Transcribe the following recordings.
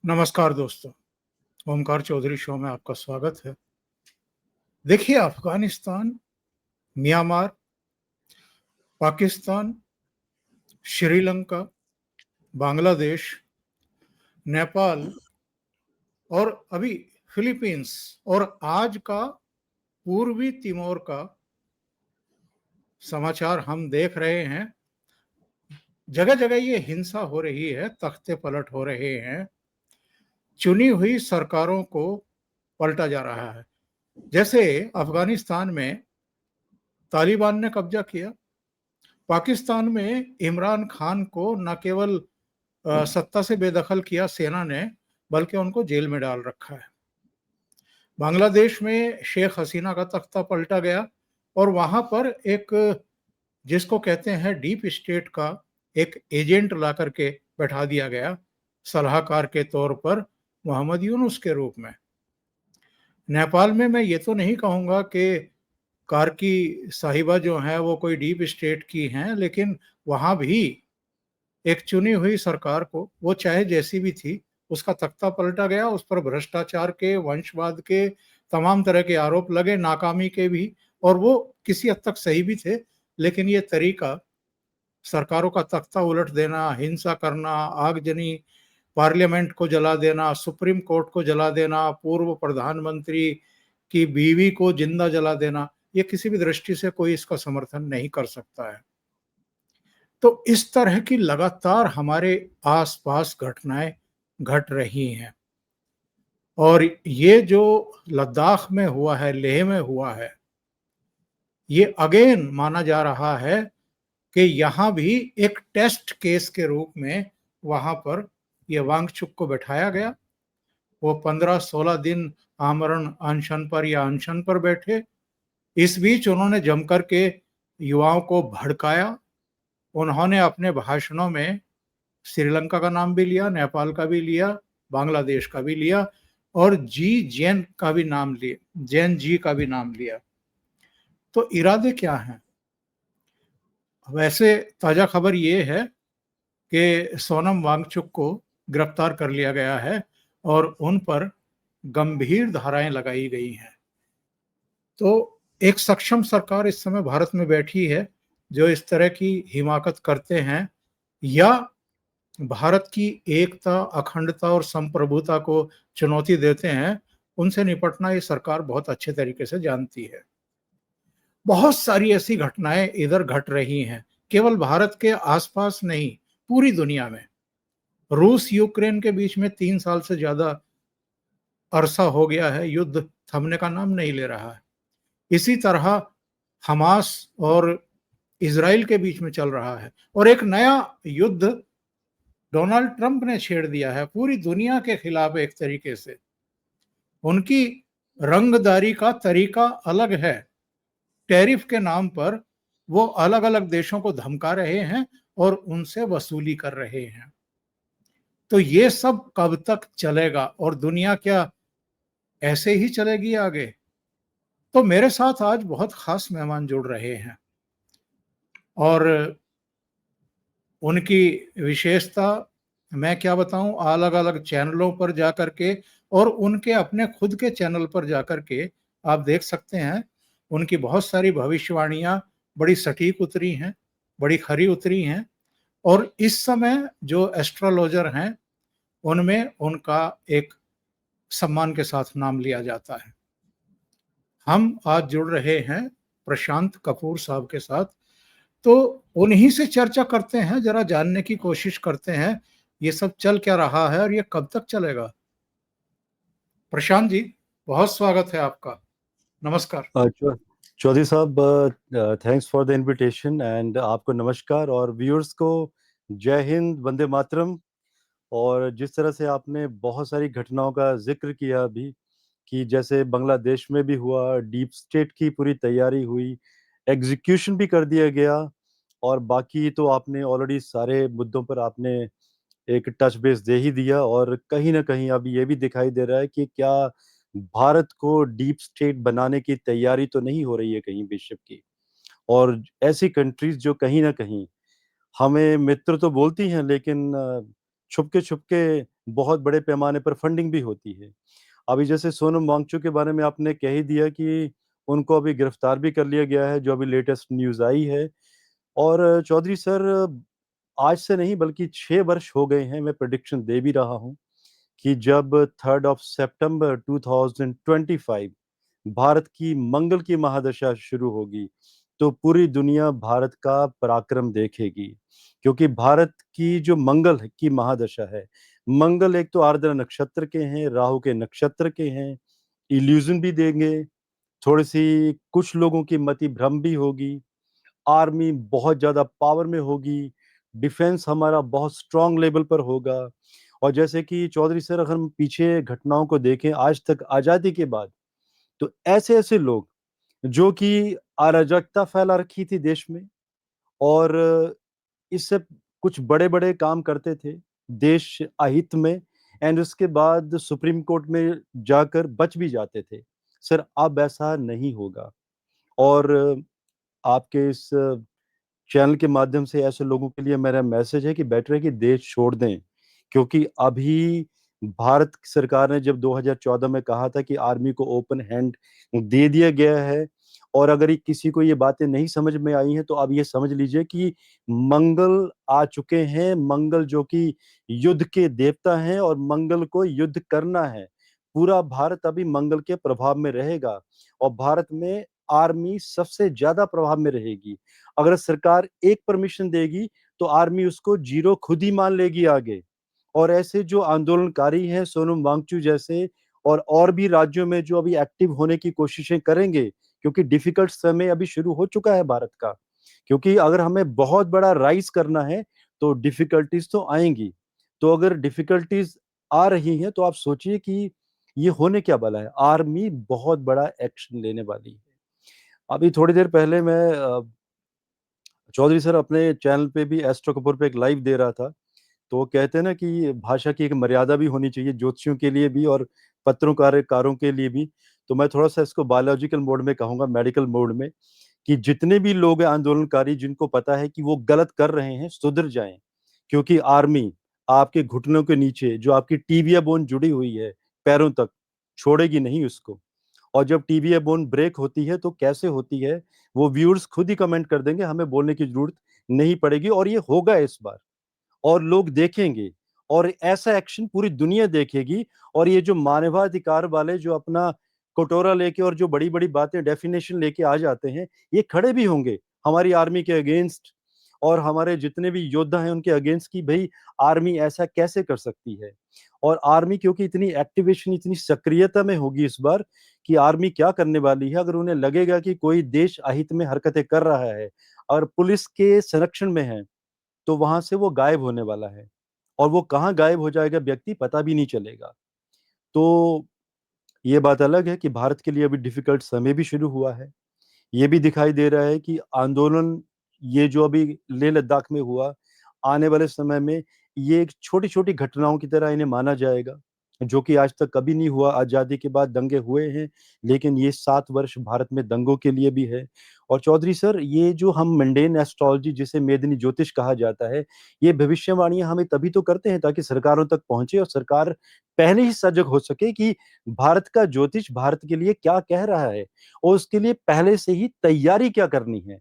नमस्कार दोस्तों, ओमकार चौधरी शो में आपका स्वागत है। देखिए, अफ़गानिस्तान, म्यांमार, पाकिस्तान, श्रीलंका, बांग्लादेश, नेपाल और अभी फ़िलीपींस और आज का पूर्वी तिमोर का समाचार हम देख रहे हैं। जगह-जगह ये हिंसा हो रही है, तख्ते पलट हो रहे हैं, चुनी हुई सरकारों को पलटा जा रहा है। जैसे अफ़गानिस्तान में तालिबान ने कब्ज़ा किया, पाकिस्तान में इमरान खान को न केवल सत्ता से बेदखल किया सेना ने, बल्कि उनको जेल में डाल रखा है। बांग्लादेश में शेख हसीना का तख्ता पलटा गया और वहां पर एक जिसको कहते हैं डीप स्टेट का एक एजेंट ला करके बैठा दिया गया सलाहकार के तौर पर, मोहम्मद यूनुस के रूप में। नेपाल में मैं ये तो नहीं कहूँगा कि कार्की साहिबा जो हैं वो कोई डीप स्टेट की हैं, लेकिन वहाँ भी एक चुनी हुई सरकार को, वो चाहे जैसी भी थी, उसका तख्ता पलटा गया। उस पर भ्रष्टाचार के, वंशवाद के तमाम तरह के आरोप लगे, नाकामी के भी, और वो किसी हद तक सही भी थे। लेकिन ये तरीका, सरकारों का तख्ता उलट देना, हिंसा करना, आगजनी, पार्लियामेंट को जला देना, सुप्रीम कोर्ट को जला देना, पूर्व प्रधानमंत्री की बीवी को जिंदा जला देना, ये किसी भी दृष्टि से कोई इसका समर्थन नहीं कर सकता है। तो इस तरह की लगातार हमारे आसपास घटनाएं घट रही हैं और ये जो लद्दाख में हुआ है, लेह में हुआ है, ये अगेन माना जा रहा है कि यहाँ भी एक टेस्ट केस के रूप में वहां पर ये वांगचुक को बैठाया गया। वो 15-16 दिन आमरण अनशन पर या अनशन पर बैठे। इस बीच उन्होंने जमकर के युवाओं को भड़काया। उन्होंने अपने भाषणों में श्रीलंका का नाम भी लिया, नेपाल का भी लिया, बांग्लादेश का भी लिया और जी जैन का भी नाम लिया, जैन जी का भी नाम लिया। तो इरादे क्या हैं? वैसे ताजा खबर ये है कि सोनम वांगचुक को गिरफ्तार कर लिया गया है और उन पर गंभीर धाराएं लगाई गई हैं। तो एक सक्षम सरकार इस समय भारत में बैठी है जो इस तरह की हिमाकत करते हैं या भारत की एकता, अखंडता और संप्रभुता को चुनौती देते हैं, उनसे निपटना ये सरकार बहुत अच्छे तरीके से जानती है। बहुत सारी ऐसी घटनाएं इधर घट रही हैं, केवल भारत के आसपास नहीं, पूरी दुनिया में। रूस यूक्रेन के बीच में 3 साल से ज्यादा अरसा हो गया है, युद्ध थमने का नाम नहीं ले रहा है। इसी तरह हमास और इजराइल के बीच में चल रहा है और एक नया युद्ध डोनाल्ड ट्रंप ने छेड़ दिया है पूरी दुनिया के खिलाफ। एक तरीके से उनकी रंगदारी का तरीका अलग है। टैरिफ के नाम पर वो अलग अलग देशों को धमका रहे हैं और उनसे वसूली कर रहे हैं। तो ये सब कब तक चलेगा और दुनिया क्या ऐसे ही चलेगी आगे? तो मेरे साथ आज बहुत खास मेहमान जुड़ रहे हैं और उनकी विशेषता मैं क्या बताऊं, अलग अलग चैनलों पर जाकर के और उनके अपने खुद के चैनल पर जाकर के आप देख सकते हैं। उनकी बहुत सारी भविष्यवाणियां बड़ी सटीक उतरी हैं, बड़ी खरी उतरी हैं और इस समय जो एस्ट्रोलॉजर हैं उनमें उनका एक सम्मान के साथ नाम लिया जाता है। हम आज जुड़ रहे हैं प्रशांत कपूर साहब के साथ, तो उन्हीं से चर्चा करते हैं, जरा जानने की कोशिश करते हैं ये सब चल क्या रहा है और ये कब तक चलेगा। प्रशांत जी, बहुत स्वागत है आपका। नमस्कार। चौधरी साहब, thanks for the invitation and आपको नमस्कार और व्यूअर्स को जय हिंद, वंदे मातरम। और जिस तरह से आपने बहुत सारी घटनाओं का जिक्र किया अभी कि जैसे बांग्लादेश में भी हुआ, डीप स्टेट की पूरी तैयारी हुई, एग्जीक्यूशन भी कर दिया गया और बाकी तो आपने ऑलरेडी सारे मुद्दों पर आपने एक टच बेस दे ही दिया। और कहीं ना कहीं अब ये भी दिखाई दे रहा है कि क्या भारत को डीप स्टेट बनाने की तैयारी तो नहीं हो रही है कहीं विश्व की। और ऐसी कंट्रीज जो कहीं ना कहीं हमें मित्र तो बोलती हैं लेकिन छुपके छुपके बहुत बड़े पैमाने पर फंडिंग भी होती है। अभी जैसे सोनम वांगचुक के बारे में आपने कह ही दिया कि उनको अभी गिरफ्तार भी कर लिया गया है, जो अभी लेटेस्ट न्यूज़ आई है। और चौधरी सर, आज से नहीं बल्कि 6 वर्ष हो गए हैं, मैं प्रेडिक्शन दे भी रहा हूँ कि जब 3 सितंबर 2025 भारत की मंगल की महादशा शुरू होगी, तो पूरी दुनिया भारत का पराक्रम देखेगी। क्योंकि भारत की जो मंगल की महादशा है, मंगल एक तो आर्द्रा नक्षत्र के हैं, राहु के नक्षत्र के हैं, इल्यूजन भी देंगे, थोड़ी सी कुछ लोगों की मति भ्रम भी होगी, आर्मी बहुत ज्यादा पावर में होगी, डिफेंस हमारा बहुत स्ट्रांग लेवल पर होगा। और जैसे कि चौधरी सर, अगर हम पीछे घटनाओं को देखें आज तक आजादी के बाद, तो ऐसे ऐसे लोग जो कि अराजकता फैला रखी थी देश में, और इससे कुछ बड़े बड़े काम करते थे देश अहित में, एंड उसके बाद सुप्रीम कोर्ट में जाकर बच भी जाते थे। सर, अब ऐसा नहीं होगा। और आपके इस चैनल के माध्यम से ऐसे लोगों के लिए मेरा मैसेज है कि बेटर है कि देश छोड़ दें। क्योंकि अभी भारत सरकार ने जब 2014 में कहा था कि आर्मी को ओपन हैंड दे दिया गया है, और अगर किसी को ये बातें नहीं समझ में आई हैं, तो अब ये समझ लीजिए कि मंगल आ चुके हैं। मंगल जो कि युद्ध के देवता हैं, और मंगल को युद्ध करना है। पूरा भारत अभी मंगल के प्रभाव में रहेगा, और भारत में आर्मी सबसे ज्यादा प्रभाव में रहेगी। अगर सरकार एक परमिशन देगी, तो आर्मी उसको जीरो खुद ही मान लेगी आगे। और ऐसे जो आंदोलनकारी हैं, सोनम वांगचू जैसे, और भी राज्यों में जो अभी एक्टिव होने की कोशिशें करेंगे, क्योंकि डिफिकल्ट समय अभी शुरू हो चुका है भारत का। क्योंकि अगर हमें बहुत बड़ा राइज करना है, तो डिफिकल्टीज तो आएंगी। तो अगर डिफिकल्टीज आ रही हैं, तो आप सोचिए कि ये होने क्या वाला है। आर्मी बहुत बड़ा एक्शन लेने वाली है। अभी थोड़ी देर पहले मैं चौधरी सर अपने चैनल पे भी, एस्ट्रो कपूर पे एक लाइव दे रहा था। तो वो कहते हैं ना कि भाषा की एक मर्यादा भी होनी चाहिए, ज्योतिषियों के लिए भी और पत्रोकारों के लिए भी। तो मैं थोड़ा सा इसको बायोलॉजिकल मोड में कहूंगा, मेडिकल मोड में, कि जितने भी लोग हैं आंदोलनकारी, जिनको पता है कि वो गलत कर रहे हैं, सुधर जाएं। क्योंकि आर्मी आपके घुटनों के नीचे जो आपकी टीबिया बोन जुड़ी हुई है पैरों तक, छोड़ेगी नहीं उसको। और जब टीबिया बोन ब्रेक होती है तो कैसे होती है, वो व्यूअर्स खुद ही कमेंट कर देंगे, हमें बोलने की जरूरत नहीं पड़ेगी। और ये होगा इस बार, और लोग देखेंगे, और ऐसा एक्शन पूरी दुनिया देखेगी। और ये जो मानवाधिकार वाले जो अपना कटोरा लेके और जो बड़ी बड़ी बातें डेफिनेशन लेके आ जाते हैं, ये खड़े भी होंगे हमारी आर्मी के अगेंस्ट, और हमारे जितने भी योद्धा हैं उनके अगेंस्ट, की भाई आर्मी ऐसा कैसे कर सकती है। और आर्मी क्योंकि इतनी एक्टिवेशन, इतनी सक्रियता में होगी इस बार, कि आर्मी क्या करने वाली है, अगर उन्हें लगेगा कि कोई देश अहित में हरकतें कर रहा है और पुलिस के संरक्षण में है, तो वहां से वो गायब होने वाला है। और वो कहाँ गायब हो जाएगा व्यक्ति, पता भी नहीं चलेगा। तो ये बात अलग है कि भारत के लिए अभी डिफिकल्ट समय भी शुरू हुआ है। ये भी दिखाई दे रहा है कि आंदोलन, ये जो अभी लेह लद्दाख में हुआ, आने वाले समय में ये एक छोटी छोटी घटनाओं की तरह इन्हें माना जाएगा, जो कि आज तक कभी नहीं हुआ। आजादी के बाद दंगे हुए हैं, लेकिन ये 7 वर्ष भारत में दंगों के लिए भी है। और चौधरी सर, ये जो हम मंडेन एस्ट्रोलॉजी, जिसे मेदिनी ज्योतिष कहा जाता है, ये भविष्यवाणियां हमें तभी तो करते हैं ताकि सरकारों तक पहुंचे, और सरकार पहले ही सजग हो सके कि भारत का ज्योतिष भारत के लिए क्या कह रहा है, और उसके लिए पहले से ही तैयारी क्या करनी है।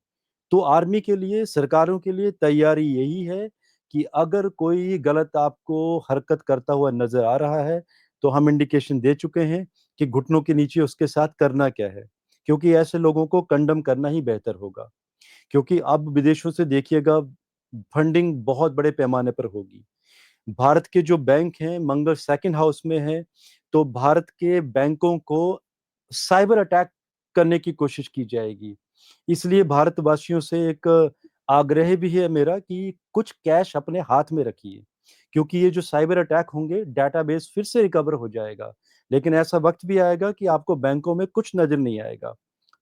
तो आर्मी के लिए, सरकारों के लिए तैयारी यही है कि अगर कोई गलत आपको हरकत करता हुआ नजर आ रहा है, तो हम इंडिकेशन दे चुके हैं कि घुटनों के नीचे उसके साथ करना क्या है। क्योंकि ऐसे लोगों को कंडम करना ही बेहतर होगा। क्योंकि अब विदेशों से देखिएगा, फंडिंग बहुत बड़े पैमाने पर होगी। भारत के जो बैंक हैं, मंगल सेकंड हाउस में है, तो भारत के बैंकों को साइबर अटैक करने की कोशिश की जाएगी। इसलिए भारतवासियों से एक आग्रह भी है मेरा कि कुछ कैश अपने हाथ में रखिए। क्योंकि ये जो साइबर अटैक होंगे, डेटाबेस फिर से रिकवर हो जाएगा, लेकिन ऐसा वक्त भी आएगा कि आपको बैंकों में कुछ नजर नहीं आएगा।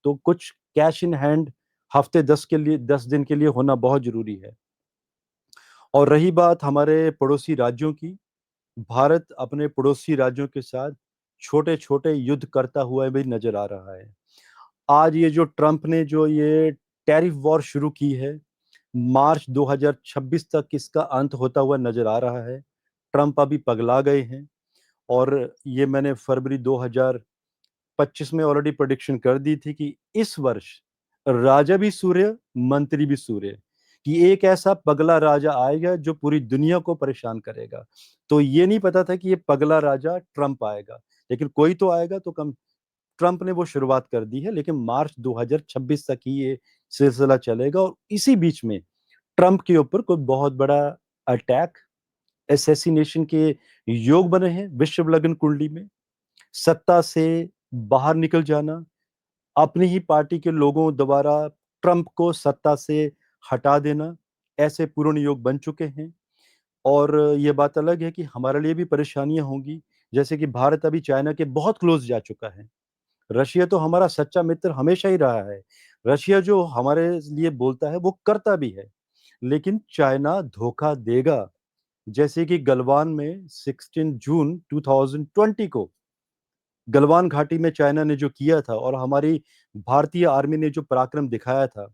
तो कुछ कैश इन हैंड हफ्ते 10 दिन के लिए होना बहुत जरूरी है। और रही बात हमारे पड़ोसी राज्यों की, भारत अपने पड़ोसी राज्यों के साथ छोटे छोटे युद्ध करता हुआ भी नजर आ रहा है। आज ये जो ट्रंप ने जो ये टैरिफ वॉर शुरू की है, मार्च 2026 तक इसका अंत होता हुआ नजर आ रहा है। ट्रंप अभी पगला गए हैं। और ये मैंने फरवरी 2025 में ऑलरेडी प्रेडिक्शन कर दी थी कि इस वर्ष राजा भी सूर्य, मंत्री भी सूर्य, कि एक ऐसा पगला राजा आएगा जो पूरी दुनिया को परेशान करेगा। तो ये नहीं पता था कि ये पगला राजा ट्रंप आएगा, लेकिन कोई तो आएगा। तो कम ट्रंप ने वो शुरुआत कर दी है, लेकिन मार्च 2026 तक ही ये सिलसिला चलेगा। और इसी बीच में ट्रंप के ऊपर कोई बहुत बड़ा अटैक, एसेसिनेशन के योग बने हैं विश्व लग्न कुंडली में। सत्ता से बाहर निकल जाना, अपनी ही पार्टी के लोगों द्वारा ट्रंप को सत्ता से हटा देना, ऐसे पूर्ण योग बन चुके हैं। और ये बात अलग है कि हमारे लिए भी परेशानियां होंगी, जैसे कि भारत अभी चाइना के बहुत क्लोज जा चुका है। रशिया तो हमारा सच्चा मित्र हमेशा ही रहा है। रशिया जो हमारे लिए बोलता है वो करता भी है, लेकिन चाइना धोखा देगा। जैसे कि गलवान में 16 जून 2020 को गलवान घाटी में चाइना ने जो किया था और हमारी भारतीय आर्मी ने जो पराक्रम दिखाया था,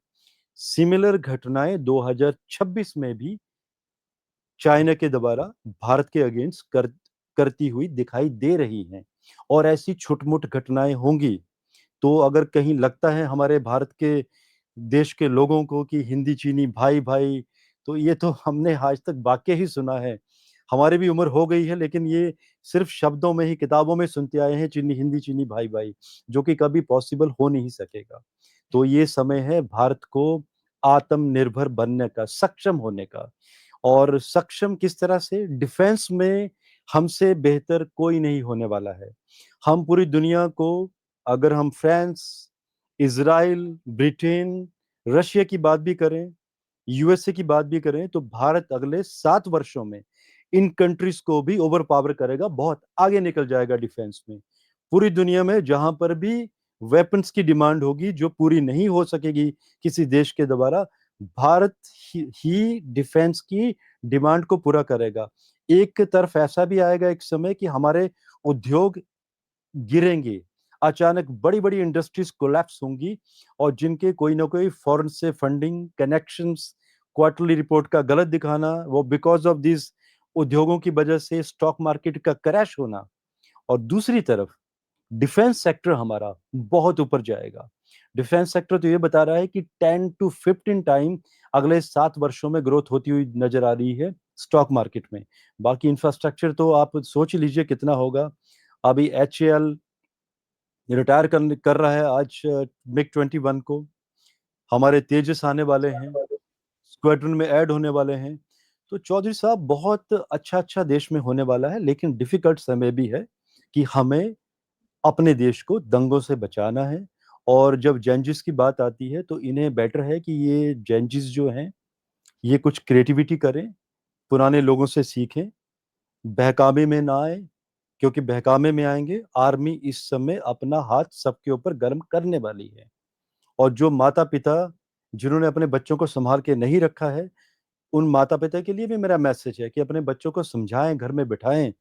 सिमिलर घटनाएं 2026 में भी चाइना के द्वारा भारत के अगेंस्ट करती हुई दिखाई दे रही हैं। और ऐसी छुटमुट घटनाएं होंगी। तो अगर कहीं लगता है हमारे भारत के देश के लोगों को कि हिंदी चीनी भाई भाई, तो ये तो हमने आज तक वाक्य ही सुना है। हमारी भी उम्र हो गई है, लेकिन ये सिर्फ शब्दों में ही, किताबों में सुनते आए हैं चीनी हिंदी चीनी भाई भाई, जो कि कभी पॉसिबल हो नहीं सकेगा। तो ये समय है भारत को आत्मनिर्भर बनने का, सक्षम होने का। और सक्षम किस तरह से? डिफेंस में हमसे बेहतर कोई नहीं होने वाला है। हम पूरी दुनिया को, अगर हम फ्रांस, इज़राइल, ब्रिटेन, रशिया की बात भी करें, यूएसए की बात भी करें, तो भारत अगले 7 वर्षों में इन कंट्रीज को भी ओवर पावर करेगा, बहुत आगे निकल जाएगा डिफेंस में। पूरी दुनिया में जहां पर भी वेपन्स की डिमांड होगी जो पूरी नहीं हो सकेगी किसी देश के द्वारा, भारत ही डिफेंस की डिमांड को पूरा करेगा। एक तरफ ऐसा भी आएगा एक समय कि हमारे उद्योग गिरेंगे, अचानक बड़ी बड़ी इंडस्ट्रीज कोलैप्स होंगी, और जिनके कोई ना कोई फॉरेन से फंडिंग कनेक्शंस, क्वार्टरली रिपोर्ट का गलत दिखाना, वो बिकॉज ऑफ दिस उद्योगों की वजह से स्टॉक मार्केट का क्रैश होना। और दूसरी तरफ डिफेंस सेक्टर हमारा बहुत ऊपर जाएगा। डिफेंस सेक्टर तो ये बता रहा है कि 10 to 15 टाइम अगले 7 वर्षों में ग्रोथ होती हुई नजर आ रही है स्टॉक मार्केट में। बाकी इंफ्रास्ट्रक्चर तो आप सोच लीजिए कितना होगा। अभी HAL रिटायर कर रहा है आज MiG-21 को। हमारे तेजस आने वाले हैं, स्क्वाड्रन में ऐड होने वाले हैं। तो चौधरी साहब, बहुत अच्छा अच्छा देश में होने वाला है, लेकिन डिफिकल्ट समय भी है कि हमें अपने देश को दंगों से बचाना है। और जब जैनजिस की बात आती है तो इन्हें बेटर है कि ये जैनजिस जो हैं ये कुछ क्रिएटिविटी करें, पुराने लोगों से सीखें, बहकावे में ना आए, क्योंकि बहकावे में आएंगे आर्मी इस समय अपना हाथ सबके ऊपर गर्म करने वाली है। और जो माता पिता जिन्होंने अपने बच्चों को संभाल के नहीं रखा है, उन माता पिता के लिए भी मेरा मैसेज है कि अपने बच्चों को समझाएं, घर में बिठाएं,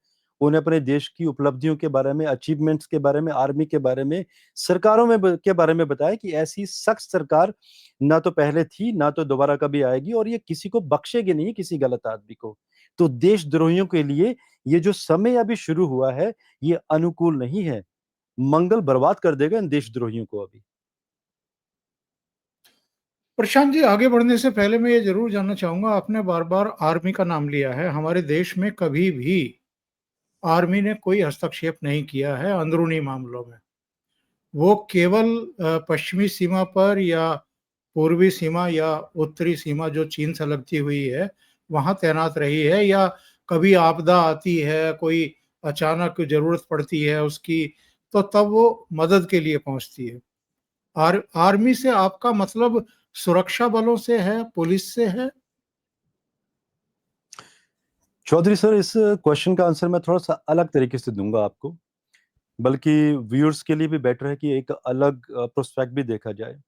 उन्हें अपने देश की उपलब्धियों के बारे में, अचीवमेंट्स के बारे में, आर्मी के बारे में, सरकारों में के बारे में बताएं कि ऐसी सख्त सरकार ना तो पहले थी, ना तो दोबारा कभी आएगी, और ये किसी को बख्शेगी नहीं, किसी गलत आदमी को। तो देशद्रोहियों के लिए ये जो समय अभी शुरू हुआ है ये अनुकूल नहीं है। मंगल बर्बाद कर देगा इन देशद्रोहियों को अभी। प्रशांत जी, आगे बढ़ने से पहले मैं ये जरूर जानना चाहूंगा, आपने बार बार आर्मी का नाम लिया है। हमारे देश में कभी भी आर्मी ने कोई हस्तक्षेप नहीं किया है अंदरूनी मामलों में। वो केवल पश्चिमी सीमा पर या पूर्वी सीमा या उत्तरी सीमा जो चीन से लगती हुई है वहां तैनात रही है, या कभी आपदा आती है, कोई अचानक जरूरत पड़ती है उसकी, तो तब वो मदद के लिए पहुंचती है। आर्मी से आपका मतलब सुरक्षा बलों से है, पुलिस से है? चौधरी सर, इस क्वेश्चन का आंसर मैं थोड़ा सा अलग तरीके से दूंगा आपको, बल्कि व्यूअर्स के लिए भी बेटर है कि एक अलग प्रोस्पेक्ट भी देखा जाए।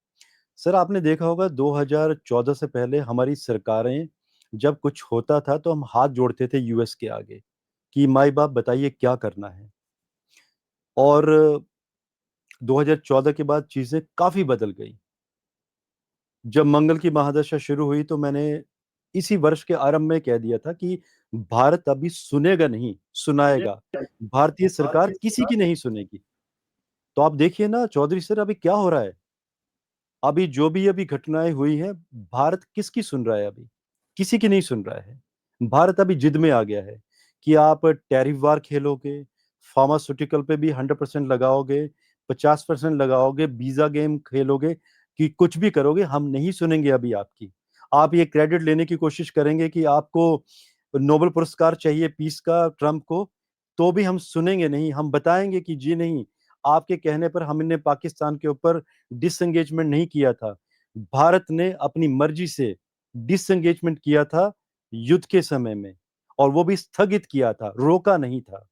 सर, आपने देखा होगा 2014 से पहले हमारी सरकारें जब कुछ होता था तो हम हाथ जोड़ते थे यूएस के आगे कि माई बाप बताइए क्या करना है। और 2014 के बाद चीजें काफी बदल गई। जब मंगल की महादशा शुरू हुई तो मैंने इसी वर्ष के आरंभ में कह दिया था कि भारत अभी सुनेगा नहीं, सुनाएगा। भारतीय सरकार किसी की नहीं सुनेगी। तो आप देखिए ना चौधरी सर, अभी क्या हो रहा है। अभी जो भी अभी घटनाएं हुई हैं, भारत किसकी सुन रहा है अभी? किसी की नहीं सुन रहा है। भारत अभी जिद में आ गया है कि आप टैरिफ वार खेलोगे, फार्मास्यूटिकल पे भी 100% लगाओगे, 50% लगाओगे, वीजा गेम खेलोगे, कि कुछ भी करोगे, हम नहीं सुनेंगे अभी आपकी। आप ये क्रेडिट लेने की कोशिश करेंगे कि आपको नोबेल पुरस्कार चाहिए पीस का ट्रंप को, तो भी हम सुनेंगे नहीं। हम बताएंगे कि जी नहीं, आपके कहने पर हमने पाकिस्तान के ऊपर डिसएंगेजमेंट नहीं किया था। भारत ने अपनी मर्जी से डिसएंगेजमेंट किया था युद्ध के समय में, और वो भी स्थगित किया था, रोका नहीं था।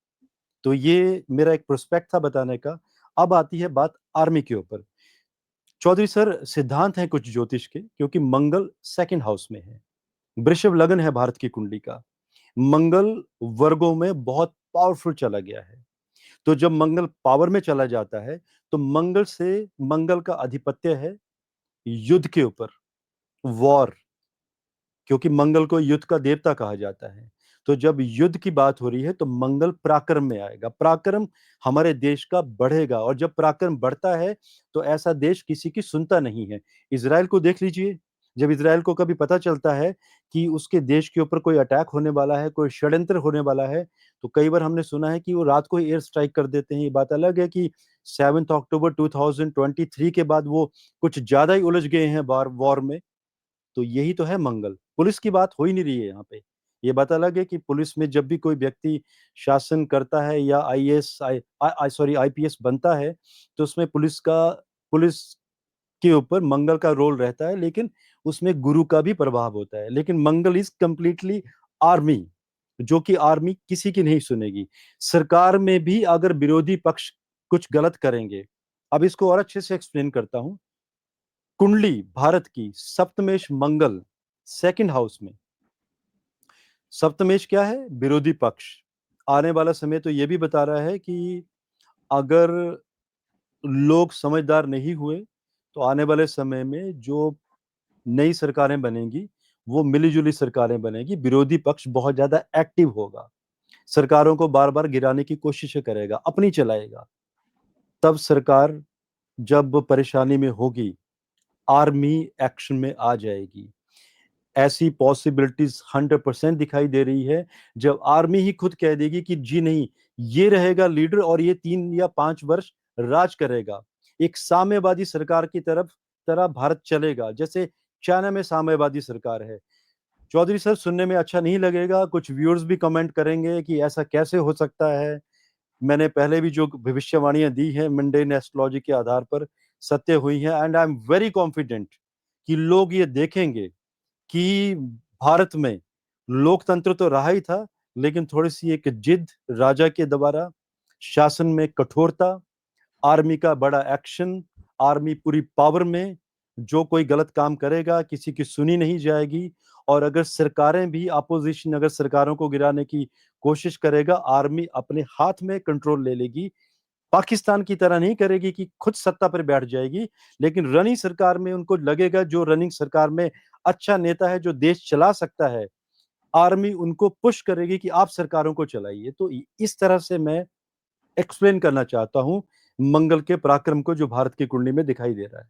तो ये मेरा एक प्रोस्पेक्ट था बताने का। अब आती है बात आर्मी के ऊपर। चौधरी सर, सिद्धांत है कुछ ज्योतिष के, क्योंकि मंगल सेकंड हाउस में है, वृषभ लगन है भारत की कुंडली का। मंगल वर्गों में बहुत पावरफुल चला गया है। तो जब मंगल पावर में चला जाता है, तो मंगल का आधिपत्य है युद्ध के ऊपर, वॉर, क्योंकि मंगल को युद्ध का देवता कहा जाता है। तो जब युद्ध की बात हो रही है तो मंगल पराक्रम में आएगा, पराक्रम हमारे देश का बढ़ेगा, और जब पराक्रम बढ़ता है तो ऐसा देश किसी की सुनता नहीं है। इजराइल को देख लीजिए, जब इजराइल को कभी पता चलता है कि उसके देश के ऊपर कोई अटैक होने वाला है, कोई षड्यंत्र होने वाला है, तो कई बार हमने सुना है कि वो रात को एयर स्ट्राइक कर देते हैं। ये बात अलग है कि 7 अक्टूबर 2023 के बाद वो कुछ ज्यादा ही उलझ गए हैं वॉर में। तो यही तो है मंगल। पुलिस की बात हो ही नहीं रही है यहाँ पे। ये बात अलग है कि पुलिस में जब भी कोई व्यक्ति शासन करता है या आईएएस सॉरी आईपीएस बनता है, तो उसमें पुलिस के ऊपर मंगल का रोल रहता है, लेकिन उसमें गुरु का भी प्रभाव होता है। लेकिन मंगल इज कंप्लीटली आर्मी, जो कि आर्मी किसी की नहीं सुनेगी। सरकार में भी अगर विरोधी पक्ष कुछ गलत करेंगे, अब इसको और अच्छे से एक्सप्लेन करता हूं। कुंडली भारत की सप्तमेश मंगल सेकंड हाउस में। सप्तमेश क्या है? विरोधी पक्ष। आने वाला समय तो ये भी बता रहा है कि अगर लोग समझदार नहीं हुए, तो आने वाले समय में जो नई सरकारें बनेंगी, वो मिली-जुली सरकारें बनेगी। विरोधी पक्ष बहुत ज्यादा एक्टिव होगा, सरकारों को बार बार गिराने की कोशिश करेगा, अपनी चलाएगा। तब सरकार जब परेशानी में होगी, आर्मी एक्शन में आ जाएगी। ऐसी पॉसिबिलिटीज 100% दिखाई दे रही है, जब आर्मी ही खुद कह देगी कि जी नहीं, ये रहेगा लीडर और ये 3 या 5 वर्ष राज करेगा। एक साम्यवादी सरकार की तरह भारत चलेगा, जैसे चाइना में साम्यवादी सरकार है। चौधरी सर, सुनने में अच्छा नहीं लगेगा, कुछ व्यूअर्स भी कमेंट करेंगे कि ऐसा कैसे हो सकता है। मैंने पहले भी जो भविष्यवाणियां दी हैं मंडेन एस्ट्रोलॉजी के आधार पर, सत्य हुई हैं, and I am very confident कि लोग ये देखेंगे कि भारत में लोकतंत्र तो रहा ही था, लेकिन थोड़ी सी एक जिद राजा के द्वारा, शासन में कठोरता, आर्मी का बड़ा एक्शन, आर्मी पूरी पावर में, जो कोई गलत काम करेगा किसी की सुनी नहीं जाएगी। और अगर सरकारें भी, अपोजिशन अगर सरकारों को गिराने की कोशिश करेगा, आर्मी अपने हाथ में कंट्रोल ले लेगी। पाकिस्तान की तरह नहीं करेगी कि खुद सत्ता पर बैठ जाएगी, लेकिन रनिंग सरकार में उनको लगेगा जो रनिंग सरकार में अच्छा नेता है, जो देश चला सकता है, आर्मी उनको पुश करेगी कि आप सरकारों को चलाइए। तो इस तरह से मैं एक्सप्लेन करना चाहता हूं मंगल के पराक्रम को, जो भारत की कुंडली में दिखाई दे रहा है।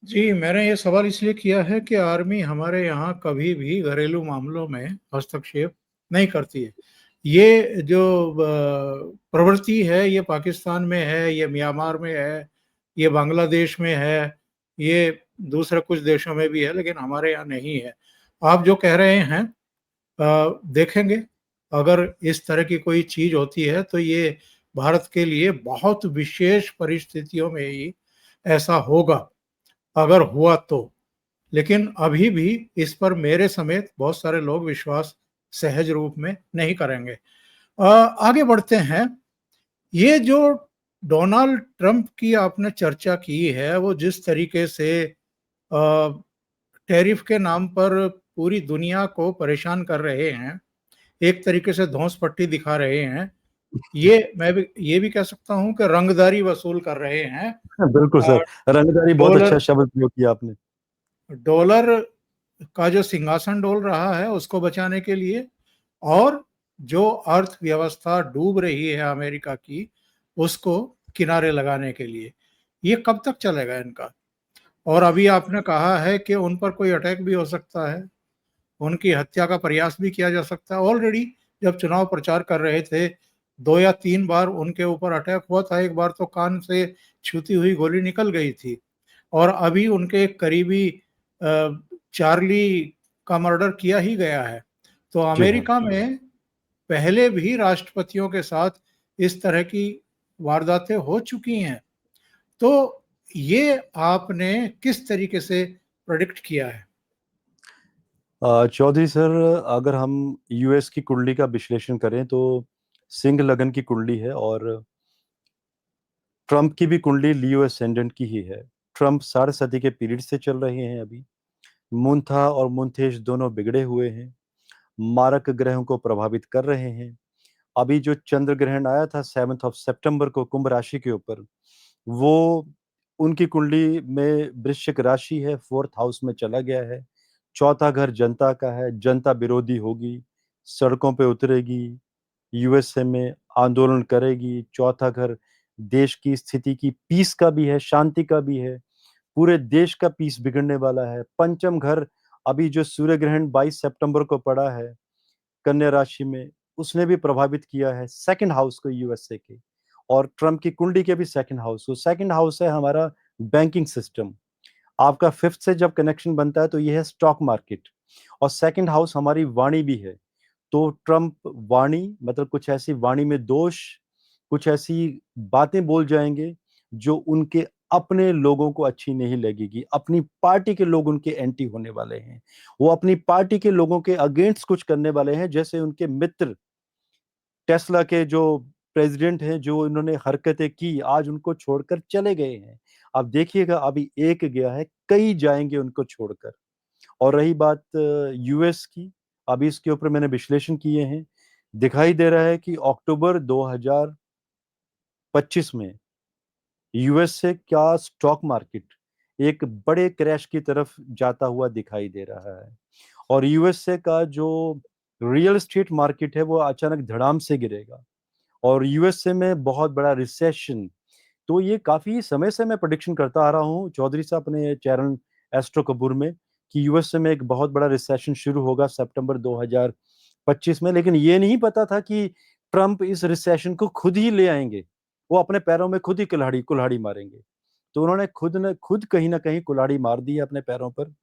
जी, मैंने ये सवाल इसलिए किया है कि आर्मी हमारे यहाँ कभी भी घरेलू मामलों में हस्तक्षेप नहीं करती है। ये जो प्रवृत्ति है, ये पाकिस्तान में है, ये म्यांमार में है, ये बांग्लादेश में है, ये दूसरे कुछ देशों में भी है, लेकिन हमारे यहाँ नहीं है। आप जो कह रहे हैं, देखेंगे, अगर इस तरह की कोई चीज़ होती है तो ये भारत के लिए बहुत विशेष परिस्थितियों में ही ऐसा होगा, अगर हुआ तो। लेकिन अभी भी इस पर मेरे समेत बहुत सारे लोग विश्वास सहज रूप में नहीं करेंगे। आगे बढ़ते हैं। ये जो डोनाल्ड ट्रंप की आपने चर्चा की है, वो जिस तरीके से टैरिफ के नाम पर पूरी दुनिया को परेशान कर रहे हैं, एक तरीके से धौंस पट्टी दिखा रहे हैं, ये भी कह सकता हूँ कि रंगदारी वसूल कर रहे हैं। बिल्कुल अ, सर, रंगदारी बहुत डॉलर अच्छा शब्द प्रयोग किया आपने। डॉलर का जो सिंहासन डोल रहा है उसको बचाने के लिए, और जो अर्थव्यवस्था डूब रही है अमेरिका की उसको किनारे लगाने के लिए। ये कब तक चलेगा इनका? और अभी आपने कहा है कि उन पर कोई अटैक भी हो सकता है, उनकी हत्या का प्रयास भी किया जा सकता है। ऑलरेडी जब चुनाव प्रचार कर रहे थे 2 या 3 बार उनके ऊपर अटैक हुआ था। एक बार तो कान से छूती हुई गोली निकल गई थी। और अभी उनके करीबी चार्ली का मर्डर किया ही गया है। तो जी हाँ। अमेरिका में पहले भी राष्ट्रपतियों के साथ इस तरह की वारदातें हो चुकी हैं। तो ये आपने किस तरीके से प्रेडिक्ट किया है? चौधरी सर, अगर हम यूएस की कुंडली का विश्लेषण करें तो सिंह लगन की कुंडली है, और ट्रंप की भी कुंडली लियो एसेंडेंट की ही है। ट्रंप 60 सदी के पीरियड से चल रहे हैं अभी। मुंथा और मुंथेश दोनों बिगड़े हुए हैं, मारक ग्रहों को प्रभावित कर रहे हैं। अभी जो चंद्र ग्रहण आया था 7 सितंबर को कुंभ राशि के ऊपर, वो उनकी कुंडली में वृश्चिक राशि है, 4th हाउस में चला गया है। चौथा घर जनता का है, जनता विरोधी होगी, सड़कों पे उतरेगी, यूएसए में आंदोलन करेगी। चौथा घर देश की स्थिति की पीस का भी है, शांति का भी है, पूरे देश का पीस बिगड़ने वाला है। पंचम घर, अभी जो सूर्य ग्रहण 22 सितंबर को पड़ा है कन्या राशि में, उसने भी प्रभावित किया है 2nd हाउस को यूएसए के, और ट्रम्प की कुंडली के भी 2nd हाउस को। 2nd हाउस है हमारा बैंकिंग सिस्टम। आपका 5th से जब कनेक्शन बनता है तो ये है स्टॉक मार्केट, और 2nd हाउस हमारी वाणी भी है। तो ट्रम्प वाणी मतलब कुछ ऐसी वाणी में दोष, कुछ ऐसी बातें बोल जाएंगे जो उनके अपने लोगों को अच्छी नहीं लगेगी। अपनी पार्टी के लोग उनके एंटी होने वाले हैं, वो अपनी पार्टी के लोगों के अगेंस्ट कुछ करने वाले हैं। जैसे उनके मित्र टेस्ला के जो प्रेसिडेंट हैं, जो इन्होंने हरकतें की, आज उनको छोड़कर चले गए हैं। अब देखिएगा, अभी एक गया है, कई जाएंगे उनको छोड़कर। और रही बात यूएस की, अभी इसके ऊपर मैंने विश्लेषण किए हैं। दिखाई दे रहा है कि अक्टूबर 2025 में यूएस से क्या स्टॉक मार्केट एक बड़े क्रैश की तरफ जाता हुआ दिखाई दे रहा है, और यूएसए का जो रियल एस्टेट मार्केट है वो अचानक धड़ाम से गिरेगा, और यूएसए में बहुत बड़ा रिसेशन। तो ये काफी समय से मैं प्रेडिक्शन करता आ रहा हूँ चौधरी साहब अपने चैनल एस्ट्रो कपूर में, कि यूएसए में एक बहुत बड़ा रिसेशन शुरू होगा सितंबर 2025 में। लेकिन ये नहीं पता था कि ट्रंप इस रिसेशन को खुद ही ले आएंगे, वो अपने पैरों में खुद ही कुल्हाड़ी कुल्हाड़ी मारेंगे। तो उन्होंने खुद ने खुद कहीं ना कहीं कुल्हाड़ी मार दी है अपने पैरों पर।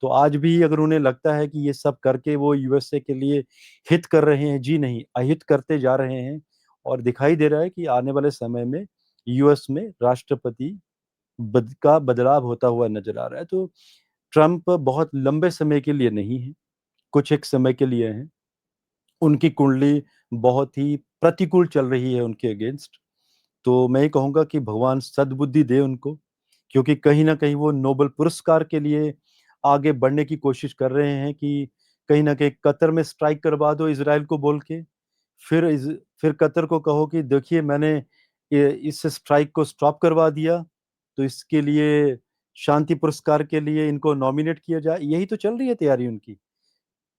तो आज भी अगर उन्हें लगता है कि ये सब करके वो यूएसए के लिए हित कर रहे हैं, जी नहीं, अहित करते जा रहे हैं। और दिखाई दे रहा है कि आने वाले समय में यूएस में राष्ट्रपति का बदलाव होता हुआ नजर आ रहा है। तो ट्रंप बहुत लंबे समय के लिए नहीं है, कुछ एक समय के लिए हैं। उनकी कुंडली बहुत ही प्रतिकूल चल रही है उनके अगेंस्ट। तो मैं ये कहूंगा कि भगवान सद्बुद्धि दे उनको, क्योंकि कहीं ना कहीं वो नोबेल पुरस्कार के लिए आगे बढ़ने की कोशिश कर रहे हैं कि कहीं ना कहीं कतर में स्ट्राइक करवा दो इसराइल को बोल के। फिर कतर को कहो कि देखिए मैंने इस स्ट्राइक को स्टॉप करवा दिया, तो इसके लिए शांति पुरस्कार के लिए इनको नॉमिनेट किया जाए। यही तो चल रही है तैयारी उनकी।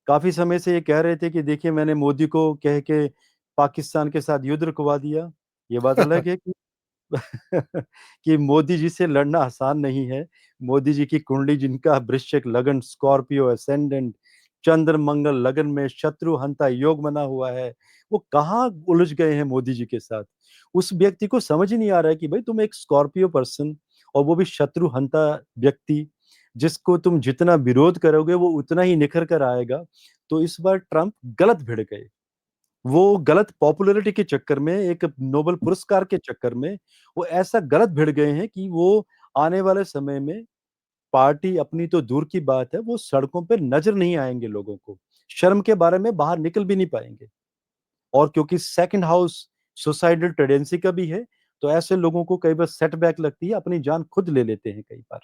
काफी समय से ये कह रहे थे कि देखिए मैंने मोदी को कह के पाकिस्तान के साथ युद्ध रुकवा दिया। ये बात अलग है कि कि मोदी जी से लड़ना आसान नहीं है। मोदी जी की कुंडली, जिनका वृश्चिक लगन, स्कॉर्पियो असेंडेंट, चंद्र मंगल लगन में शत्रु हंता योग बना हुआ है, वो कहाँ उलझ गए हैं मोदी जी के साथ। उस व्यक्ति को समझ ही नहीं आ रहा है कि भाई तुम एक स्कॉर्पियो पर्सन, और वो भी शत्रु हंता व्यक्ति, जिसको तुम जितना विरोध करोगे वो उतना ही निखर कर आएगा। तो इस बार ट्रंप गलत भिड़ गए। वो गलत पॉपुलैरिटी के चक्कर में, एक नोबेल पुरस्कार के चक्कर में वो ऐसा गलत भिड़ गए हैं कि वो आने वाले समय में पार्टी अपनी तो दूर की बात है, वो सड़कों पे नजर नहीं आएंगे लोगों को। शर्म के बारे में बाहर निकल भी नहीं पाएंगे। और क्योंकि 2nd हाउस सुसाइडल टेंडेंसी का भी है, तो ऐसे लोगों को कई बार सेटबैक लगती है, अपनी जान खुद ले लेते हैं कई बार।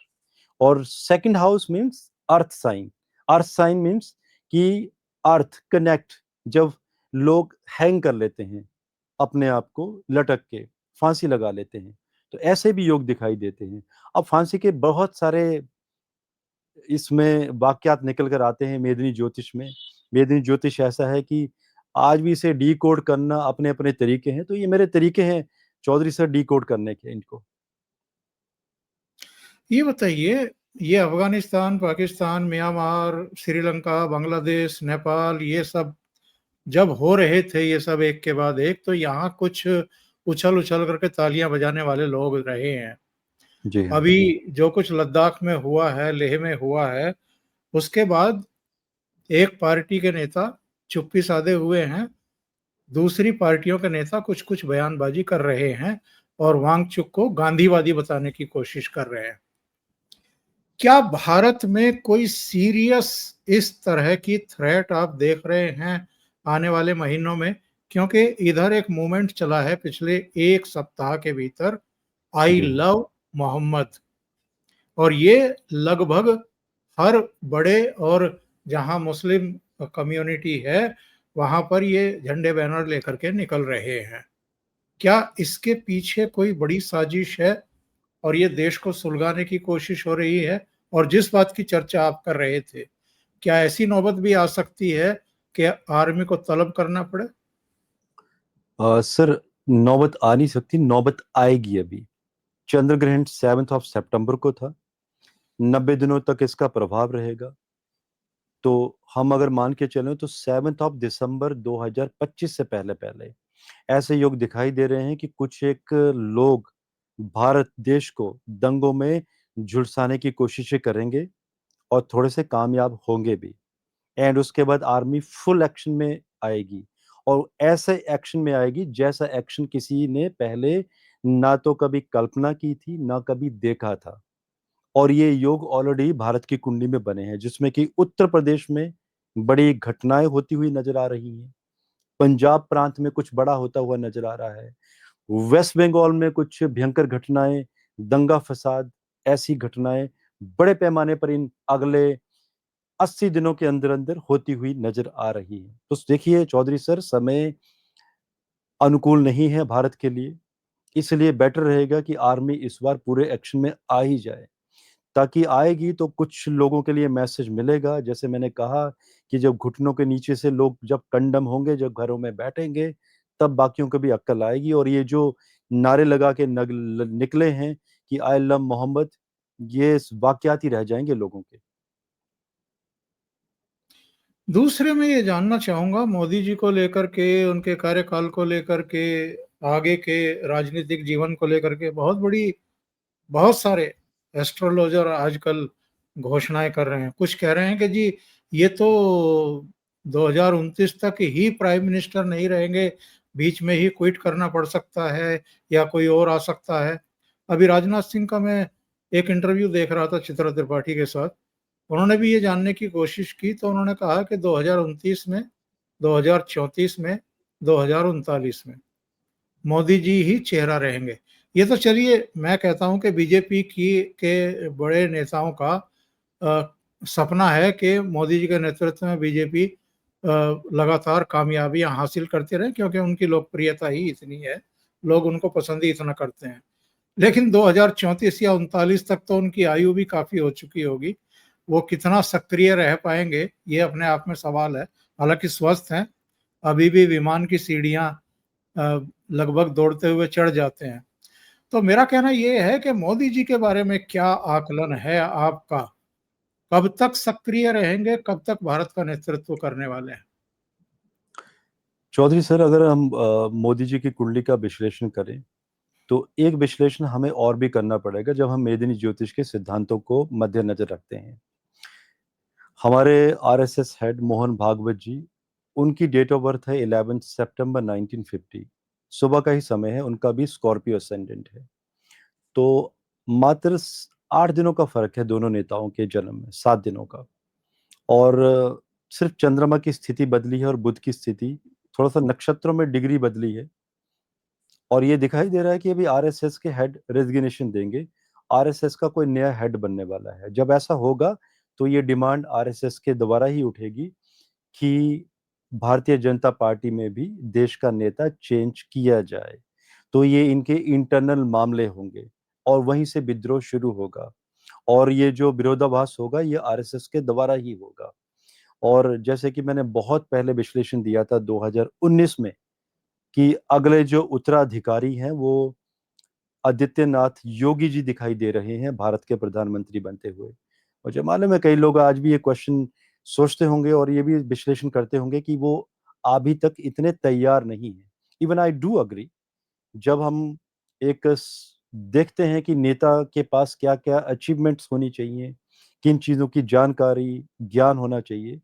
और 2nd house means earth sign. Earth sign means कि अर्थ कनेक्ट, जब लोग हैंग कर लेते हैं अपने आप को, लटक के फांसी लगा लेते हैं, तो ऐसे भी योग दिखाई देते हैं। अब फांसी के बहुत सारे इसमें वाक्यात निकल कर आते हैं मेदिनी ज्योतिष में। मेदिनी ज्योतिष ऐसा है कि आज भी इसे डी कोड करना अपने अपने तरीके हैं, तो ये मेरे तरीके हैं चौधरी सर डी कोड करने के इनको। ये बताइए, ये अफ़गानिस्तान, पाकिस्तान, म्यांमार, श्रीलंका, बांग्लादेश, नेपाल, ये सब जब हो रहे थे ये सब एक के बाद एक, तो यहाँ कुछ उछल-उछल करके तालियाँ बजाने वाले लोग रहे हैं। जी हाँ। अभी जो कुछ लद्दाख में हुआ है, लेह में हुआ है, उसके बाद एक पार्टी के नेता चुप्पी साधे हुए हैं, दूसरी पार्टियों के नेता कुछ-कुछ बयानबाजी कर रहे हैं और वांगचुक को गांधीवादी बताने की कोशिश कर रहे हैं। क्या भारत में कोई सीरियस इस तरह की थ्रेट आप देख रहे हैं आने वाले महीनों में? क्योंकि इधर एक मूवमेंट चला है पिछले 1 सप्ताह के भीतर, आई जी हाँ। लव मोहम्मद, और ये लगभग हर बड़े और जहाँ मुस्लिम कम्युनिटी है, वहाँ पर ये झंडे बैनर लेकर के निकल रहे हैं। क्या इसके पीछे कोई बड़ी साजिश है और ये देश को सुलगाने की कोशिश हो रही है? और जिस बात की चर्चा आप कर रहे थे, क्या ऐसी नौबत भी आ सकती है कि आर्मी को तलब करना पड़े? सर, नौबत आ नहीं सकती, नौबत आएगी अभी। चंद्र ग्रहण 7 ऑफ सितंबर को था। 90 दिनों तक इसका प्रभाव रहेगा। तो हम अगर मान के चलें तो 7 ऑफ दिसंबर 2025 से पहले पहले ऐसे योग दिखाई दे रहे हैं कि कुछ एक लोग भारत देश को दंगों में झुलसाने की कोशिशें करेंगे और थोड़े से कामयाब होंगे भी। एंड उसके बाद आर्मी फुल एक्शन में आएगी, और ऐसे एक्शन में आएगी जैसा एक्शन किसी ने पहले ना तो कभी कल्पना की थी ना कभी देखा था। और ये योग ऑलरेडी भारत की कुंडली में बने हैं, जिसमें कि उत्तर प्रदेश में बड़ी घटनाएं होती हुई नजर आ रही हैं, पंजाब प्रांत में कुछ बड़ा होता हुआ नजर आ रहा है, वेस्ट बंगाल में कुछ भयंकर घटनाएं, दंगा फसाद, ऐसी घटनाएं बड़े पैमाने पर इन अगले 80 दिनों के अंदर अंदर होती हुई नजर आ रही है। तो देखिए चौधरी सर, समय अनुकूल नहीं है भारत के लिए, इसलिए बेटर रहेगा कि आर्मी इस बार पूरे एक्शन में आ ही जाए। ताकि आएगी तो कुछ लोगों के लिए मैसेज मिलेगा, जैसे मैंने कहा कि जब घुटनों के नीचे से लोग जब कंडम होंगे, जब घरों में बैठेंगे, तब बाकियों को भी अक्ल आएगी। और ये जो नारे लगा के निकले हैं कि आई लव मोहम्मद, ये वाकयात ही रह जाएंगे लोगों के। दूसरे मैं ये जानना चाहूँगा मोदी जी को लेकर के, उनके कार्यकाल को लेकर के, आगे के राजनीतिक जीवन को लेकर के बहुत सारे एस्ट्रोलॉजर आजकल घोषणाएँ कर रहे हैं। कुछ कह रहे हैं कि जी ये तो 2029 तक ही प्राइम मिनिस्टर नहीं रहेंगे, बीच में ही क्विट करना पड़ सकता है या कोई और आ सकता है। अभी राजनाथ सिंह का मैं एक इंटरव्यू देख रहा था चित्रा त्रिपाठी के साथ। उन्होंने भी ये जानने की कोशिश की, तो उन्होंने कहा कि 2029 में, 2034 में, 2039 में मोदी जी ही चेहरा रहेंगे। ये तो चलिए मैं कहता हूँ कि बीजेपी की के बड़े नेताओं का सपना है कि मोदी जी के नेतृत्व में बीजेपी लगातार कामयाबियाँ हासिल करते रहे, क्योंकि उनकी लोकप्रियता ही इतनी है, लोग उनको पसंद ही इतना करते हैं। लेकिन 2034 या 39 तक तो उनकी आयु भी काफ़ी हो चुकी होगी। वो कितना सक्रिय रह पाएँगे, ये अपने आप में सवाल है। हालाँकि स्वस्थ हैं, अभी भी विमान की सीढ़ियाँ अ, लगभग दौड़ते हुए चढ़ जाते हैं। तो मेरा कहना ये है कि मोदी जी के बारे में क्या आकलन है आपका? कब तक सक्रिय रहेंगे? कब तक भारत का नेतृत्व करने वाले हैं? चौधरी सर, अगर हम मोदी जी की कुंडली का विश्लेषण करें, तो एक विश्लेषण हमें और भी करना पड़ेगा जब हम मेदिनी ज्योतिष के सिद्धांतों को मद्देनजर रखते हैं। हमारे आरएसएस हेड मोहन भागवत जी, उनकी डेट ऑफ बर्थ है 11 सितंबर 1950। सुबह का ही समय है, उनका भी स्कॉर्पियो असेंडेंट है। तो मात्र 8 दिनों का फर्क है दोनों नेताओं के जन्म में, 7 दिनों का। और सिर्फ चंद्रमा की स्थिति बदली है और बुध की स्थिति, थोड़ा सा नक्षत्रों में डिग्री बदली है। और ये दिखाई दे रहा है कि अभी आरएसएस के हेड रेजिग्नेशन देंगे, आरएसएस का कोई नया हेड बनने वाला है। जब ऐसा होगा तो ये डिमांड आरएसएस के द्वारा ही उठेगी कि भारतीय जनता पार्टी में भी देश का नेता चेंज किया जाए। तो ये इनके इंटरनल मामले होंगे और वहीं से विद्रोह शुरू होगा। और ये जो विरोधाभास होगा ये आरएसएस के द्वारा ही होगा। और जैसे कि मैंने बहुत पहले विश्लेषण दिया था 2019 में कि अगले जो उत्तराधिकारी हैं वो आदित्यनाथ योगी जी दिखाई दे रहे हैं भारत के प्रधानमंत्री बनते हुए। और जो मालूम है कई लोग आज भी ये क्वेश्चन सोचते होंगे और ये भी विश्लेषण करते होंगे कि वो अभी तक इतने तैयार नहीं है। Even I do agree. जब हम एक देखते हैं कि नेता के पास क्या क्या अचीवमेंट्स होनी चाहिए, किन चीज़ों की जानकारी ज्ञान होना चाहिए,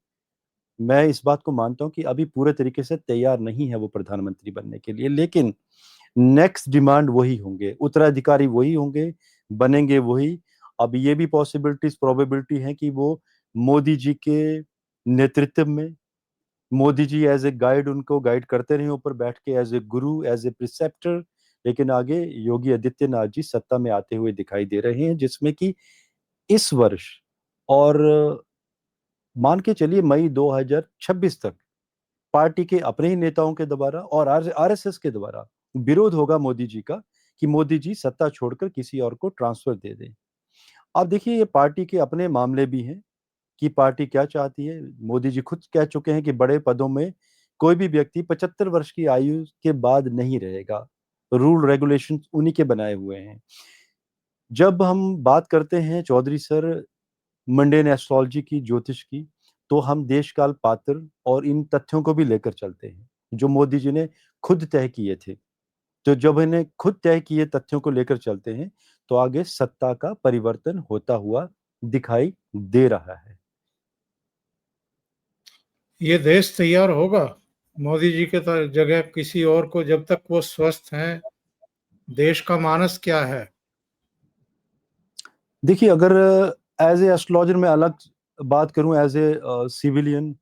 मैं इस बात को मानता हूं कि अभी पूरे तरीके से तैयार नहीं है वो प्रधानमंत्री बनने के लिए। लेकिन नेक्स्ट डिमांड वही होंगे, उत्तराधिकारी वही होंगे, बनेंगे वही। अब ये भी पॉसिबिलिटीज प्रोबेबिलिटी है कि वो मोदी जी के नेतृत्व में, Modi ji as a guide उनको गाइड करते रहे ऊपर बैठ के, as a Guru, as a preceptor. लेकिन आगे योगी आदित्यनाथ जी सत्ता में आते हुए दिखाई दे रहे हैं, जिसमें कि इस वर्ष और मान के चलिए मई 2026 तक पार्टी के अपने ही नेताओं के द्वारा और आरएसएस के द्वारा विरोध होगा मोदी जी का कि मोदी जी सत्ता छोड़कर किसी और को ट्रांसफर दे दें। अब देखिए ये पार्टी के अपने मामले भी हैं कि पार्टी क्या चाहती है। मोदी जी खुद कह चुके हैं कि बड़े पदों में कोई भी व्यक्ति 75 वर्ष की आयु के बाद नहीं रहेगा। रूल रेगुलेशन उन्हीं के बनाए हुए हैं। जब हम बात करते हैं चौधरी सर मंडेन एस्ट्रोलॉजी की, ज्योतिष की, तो हम देश काल पात्र और इन तथ्यों को भी लेकर चलते हैं जो मोदी जी ने खुद तय किए थे। तो जब इन्हें खुद तय किए तथ्यों को लेकर चलते हैं तो आगे सत्ता का परिवर्तन होता हुआ दिखाई दे रहा है। ये देश तैयार होगा मोदी जी के जगह किसी और को जब तक वो स्वस्थ हैं? देश का मानस क्या है? देखिए अगर एज ए एस्ट्रोलॉजर मैं अलग बात करूं, as a civilian,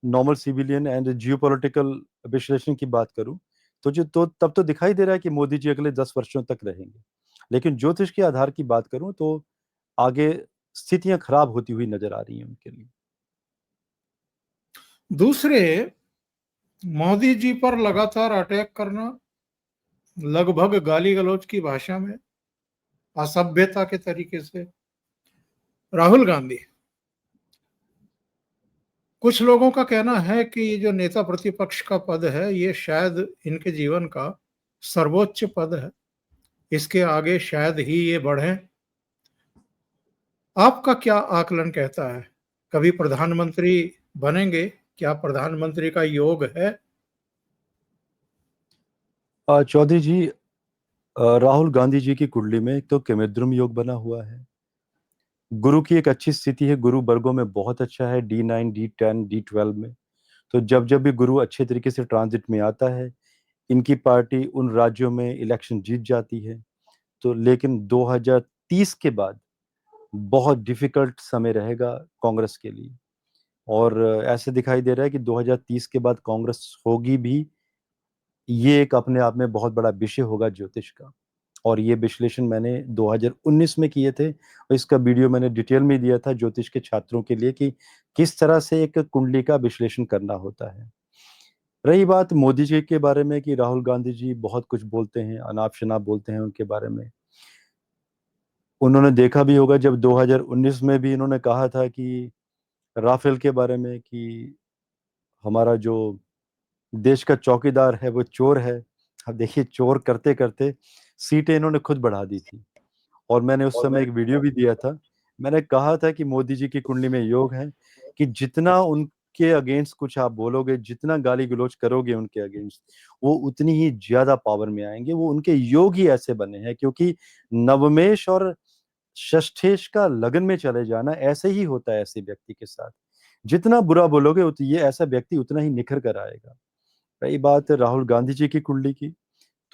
normal civilian and geopolitical विश्लेषण की बात करूं, तो तब तो दिखाई दे रहा है कि मोदी जी अगले 10 वर्षों तक रहेंगे। लेकिन ज्योतिष के आधार की बात करूं तो आगे स्थितियां खराब होती हुई नजर आ रही हैं उनके लिए। दूसरे, मोदी जी पर लगातार अटैक करना, लगभग गाली गलौज की भाषा में, असभ्यता के तरीके से। राहुल गांधी, कुछ लोगों का कहना है कि ये जो नेता प्रतिपक्ष का पद है ये शायद इनके जीवन का सर्वोच्च पद है, इसके आगे शायद ही ये बढ़े। आपका क्या आकलन कहता है, कभी प्रधानमंत्री बनेंगे? क्या प्रधानमंत्री का योग है? चौधरी जी, राहुल गांधी जी की कुंडली में एक तो केमेद्रुम योग बना हुआ है। गुरु की एक अच्छी स्थिति है, गुरु वर्गों में बहुत अच्छा है, D9 D10 D12 में। तो जब जब भी गुरु अच्छे तरीके से ट्रांजिट में आता है, इनकी पार्टी उन राज्यों में इलेक्शन जीत जाती है। तो लेकिन 2030 के बाद बहुत डिफिकल्ट समय रहेगा कांग्रेस के लिए। और ऐसे दिखाई दे रहा है कि 2030 के बाद कांग्रेस होगी भी, ये एक अपने आप में बहुत बड़ा विषय होगा ज्योतिष का। और ये विश्लेषण मैंने 2019 में किए थे और इसका वीडियो मैंने डिटेल में दिया था ज्योतिष के छात्रों के लिए कि किस तरह से एक कुंडली का विश्लेषण करना होता है। रही बात मोदी जी के बारे में कि राहुल गांधी जी बहुत कुछ बोलते हैं, अनाप शनाप बोलते हैं उनके बारे में। उन्होंने देखा भी होगा जब 2019 में भी इन्होंने कहा था कि राफेल के बारे में कि हमारा जो देश का चौकीदार है वो चोर है। अब देखिए चोर करते करते सीटें इन्होंने खुद बढ़ा दी थी। और मैंने उस समय एक वीडियो भी दिया था। मैंने कहा था कि मोदी जी की कुंडली में योग है कि जितना उनके अगेंस्ट कुछ आप बोलोगे, जितना गाली गलौज करोगे उनके अगेंस्ट, वो उतनी ही ज्यादा पावर में आएंगे। वो उनके योग ही ऐसे बने हैं क्योंकि नवमेश और षष्ठेश का लगन में चले जाना ऐसे ही होता है ऐसे व्यक्ति के साथ। जितना बुरा बोलोगे ये ऐसा व्यक्ति उतना ही निखर कर आएगा। रही बात राहुल गांधी जी की कुंडली की,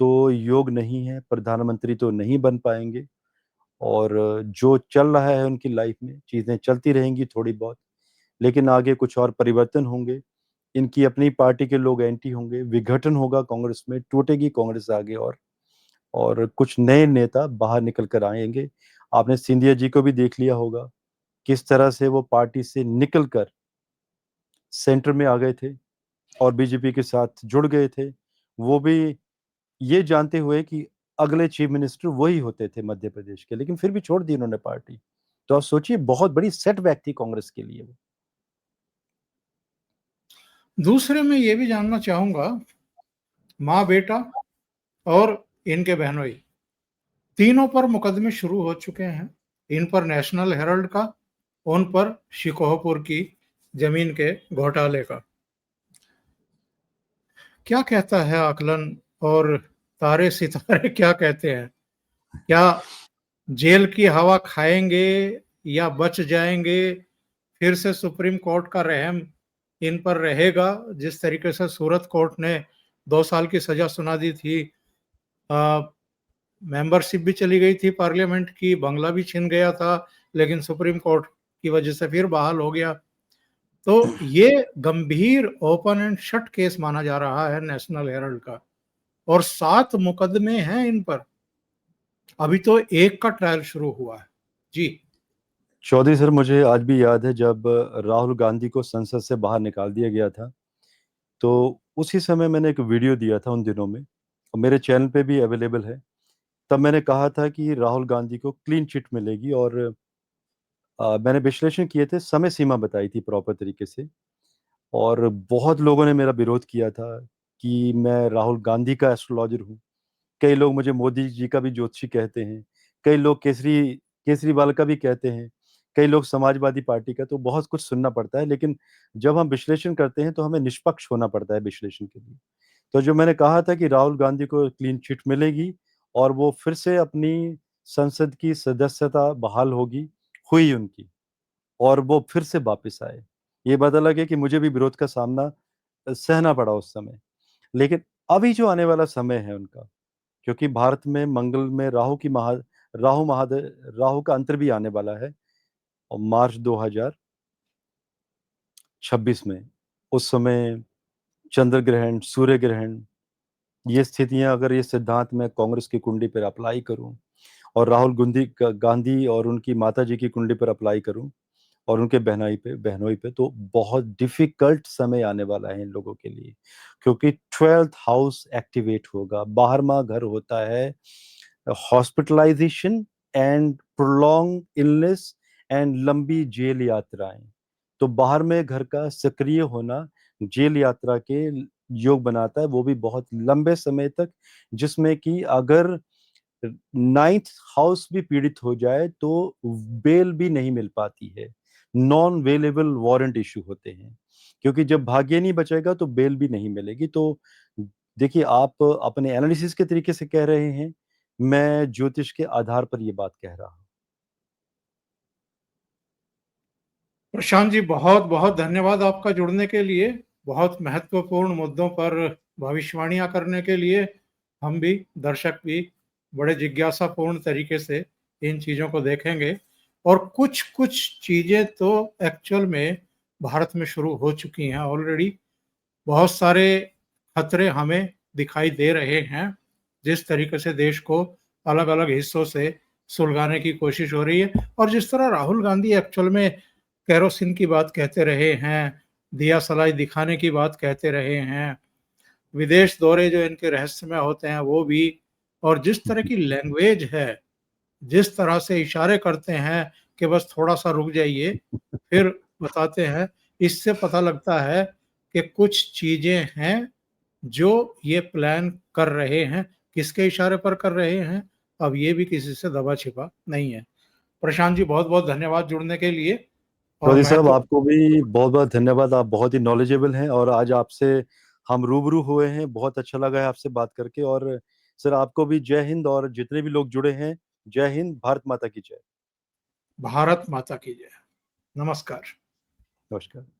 तो योग नहीं है, प्रधानमंत्री तो नहीं बन पाएंगे। और जो चल रहा है उनकी लाइफ में चीजें चलती रहेंगी थोड़ी बहुत, लेकिन आगे कुछ और परिवर्तन होंगे। इनकी अपनी पार्टी के लोग एंटी होंगे, विघटन होगा कांग्रेस में, टूटेगी कांग्रेस आगे। और कुछ नए नेता बाहर निकल कर आएंगे। आपने सिंधिया जी को भी देख लिया होगा किस तरह से वो पार्टी से निकलकर सेंटर में आ गए थे और बीजेपी के साथ जुड़ गए थे। वो भी ये जानते हुए कि अगले चीफ मिनिस्टर वही होते थे मध्य प्रदेश के, लेकिन फिर भी छोड़ दी उन्होंने पार्टी। तो आप सोचिए बहुत बड़ी सेटबैक थी कांग्रेस के लिए वो। दूसरे मैं ये भी जानना चाहूंगा, माँ बेटा और इनके बहनोई तीनों पर मुकदमे शुरू हो चुके हैं। इन पर नेशनल हेराल्ड का, उन पर शिकोहपुर की जमीन के घोटाले का। क्या कहता है आकलन, और तारे सितारे क्या कहते हैं? क्या जेल की हवा खाएंगे या बच जाएंगे? फिर से सुप्रीम कोर्ट का रहम इन पर रहेगा? जिस तरीके से सूरत कोर्ट ने 2 साल की सजा सुना दी थी, मेंबरशिप भी चली गई थी पार्लियामेंट की, बंगला भी छिन गया था, लेकिन सुप्रीम कोर्ट की वजह से फिर बहाल हो गया। तो ये गंभीर ओपन एंड शट केस माना जा रहा है नेशनल हेराल्ड का, और 7 मुकदमे हैं इन पर। अभी तो एक का ट्रायल शुरू हुआ है। जी। चौधरी सर, मुझे आज भी याद है जब राहुल गांधी को संसद से बाहर निकाल दिया गया था, तो उसी समय मैंने एक वीडियो दिया था उन दिनों में, और मेरे चैनल पे भी अवेलेबल है। तब मैंने कहा था कि राहुल गांधी को क्लीन चिट मिलेगी, और मैंने विश्लेषण किए थे, समय सीमा बताई थी प्रॉपर तरीके से। और बहुत लोगों ने मेरा विरोध किया था कि मैं राहुल गांधी का एस्ट्रोलॉजर हूँ। कई लोग मुझे मोदी जी का भी ज्योतिषी कहते हैं, कई लोग केजरीवाल का भी कहते हैं, कई लोग समाजवादी पार्टी का। तो बहुत कुछ सुनना पड़ता है, लेकिन जब हम विश्लेषण करते हैं तो हमें निष्पक्ष होना पड़ता है विश्लेषण के लिए। तो जो मैंने कहा था कि राहुल गांधी को क्लीन चिट मिलेगी और वो फिर से अपनी संसद की सदस्यता बहाल होगी, हुई उनकी, और वो फिर से वापस आए। ये बात अलग है कि मुझे भी विरोध का सामना सहना पड़ा उस समय, लेकिन अभी जो आने वाला समय है उनका, क्योंकि भारत में मंगल में राहु का अंतर भी आने वाला है, और मार्च 2026 में, उस समय चंद्र ग्रहण, सूर्य ग्रहण, ये स्थितियां, अगर ये सिद्धांत मैं कांग्रेस की कुंडली पर अप्लाई करूं और राहुल गांधी और उनकी माता जी की कुंडली पर अप्लाई करूं और उनके बहनोई पे, तो बहुत डिफिकल्ट समय आने वाला है इन लोगों के लिए। क्योंकि 12th हाउस एक्टिवेट होगा, 12वां घर होता है hospitalisation and prolong illness and लंबी जेल यात्राएं। तो बाहर में घर का सक्रिय होना जेल यात्रा के योग बनाता है, वो भी बहुत लंबे समय तक, जिसमें कि अगर 9th हाउस भी पीड़ित हो जाए तो बेल भी नहीं मिल पाती है, नॉन वेलेबल वारंट इशू होते हैं, क्योंकि जब भाग्य नहीं बचेगा तो बेल भी नहीं मिलेगी। तो देखिए, आप अपने एनालिसिस के तरीके से कह रहे हैं, मैं ज्योतिष के आधार पर ये बात कह रहा हूं। प्रशांत जी, बहुत बहुत धन्यवाद आपका जुड़ने के लिए, बहुत महत्वपूर्ण मुद्दों पर भविष्यवाणियां करने के लिए। हम भी, दर्शक भी, बड़े जिज्ञासापूर्ण तरीके से इन चीज़ों को देखेंगे। और कुछ कुछ चीज़ें तो एक्चुअल में भारत में शुरू हो चुकी हैं ऑलरेडी। बहुत सारे खतरे हमें दिखाई दे रहे हैं, जिस तरीके से देश को अलग अलग हिस्सों से सुलगाने की कोशिश हो रही है। और जिस तरह राहुल गांधी एक्चुअल में केरोसिन की बात कहते रहे हैं, दिया सलाई दिखाने की बात कहते रहे हैं, विदेश दौरे जो इनके रहस्यमय होते हैं वो भी, और जिस तरह की लैंग्वेज है, जिस तरह से इशारे करते हैं कि बस थोड़ा सा रुक जाइए, फिर बताते हैं, इससे पता लगता है कि कुछ चीजें हैं जो ये प्लान कर रहे हैं। किसके इशारे पर कर रहे हैं, अब ये भी किसी से दबा छिपा नहीं है। प्रशांत जी, बहुत बहुत धन्यवाद जुड़ने के लिए। और चौधरी साहब, महत्व आपको भी बहुत बहुत धन्यवाद। आप बहुत ही नॉलेजेबल हैं, और आज आपसे हम रूबरू हुए हैं, बहुत अच्छा लगा है आपसे बात करके। और सर, आपको भी जय हिंद, और जितने भी लोग जुड़े हैं, जय हिंद, भारत माता की जय। भारत माता की जय। नमस्कार। नमस्कार।